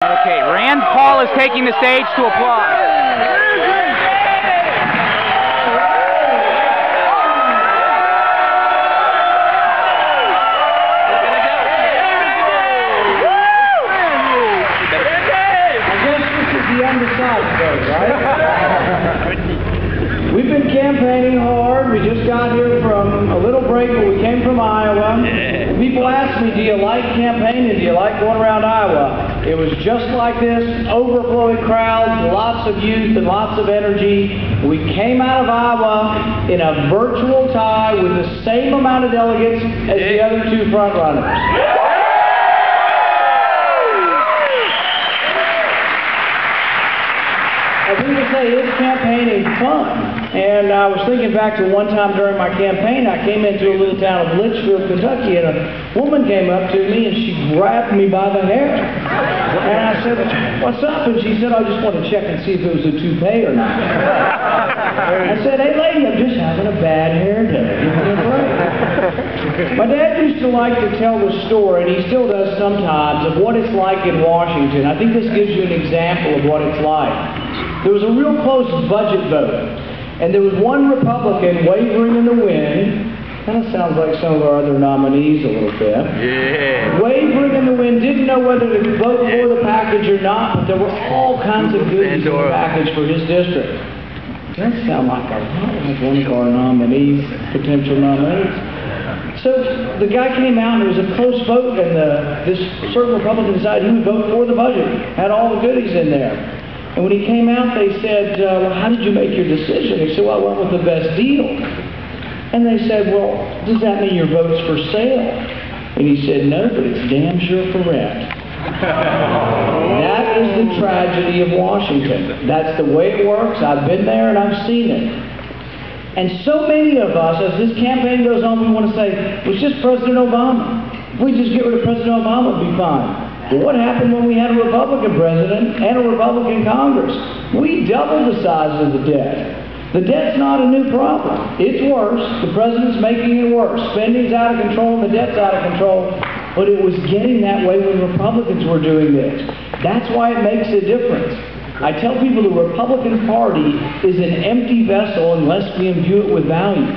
Okay, Rand Paul is taking the stage to applaud. We've been campaigning hard. We just got here from a little break, but we came from Iowa. Yeah. People ask me, do you like campaigning? Do you like going around Iowa? It was just like this, overflowing crowds, lots of youth and lots of energy. We came out of Iowa in a virtual tie with the same amount of delegates as the other two front runners. As people say, is campaigning fun? And I was thinking back to one time during my campaign, I came into a little town of Litchfield, Kentucky, and a woman came up to me and she grabbed me by the hair. And I said, "What's up?" And she said, "I just want to check and see if it was a toupee or not." I said, "Hey lady, I'm just having a bad hair day. My dad used to like to tell the story, and he still does sometimes, of what it's like in Washington. I think this gives you an example of what it's like. There was a real close budget vote, and there was one Republican wavering in the wind. Kind of sounds like some of our other nominees a little bit. Yeah. Wavering in the wind, didn't know whether to vote for the package or not, but there were all kinds of goodies in the package for his district. Doesn't sound like one of our nominees, potential nominees. So the guy came out, and there was a close vote, and this certain Republican decided he would vote for the budget. Had all the goodies in there. And when he came out, they said, "Well, how did you make your decision?" He said, "Well, I went with the best deal." And they said, "Well, does that mean your vote's for sale?" And he said, "No, but it's damn sure for rent." That is the tragedy of Washington. That's the way it works. I've been there and I've seen it. And so many of us, as this campaign goes on, we want to say, it was just President Obama. If we just get rid of President Obama, it'd be fine. But what happened when we had a Republican president and a Republican Congress? We doubled the size of the debt. The debt's not a new problem. It's worse. The president's making it worse. Spending's out of control and the debt's out of control. But it was getting that way when Republicans were doing this. That's why it makes a difference. I tell people the Republican Party is an empty vessel unless we imbue it with values.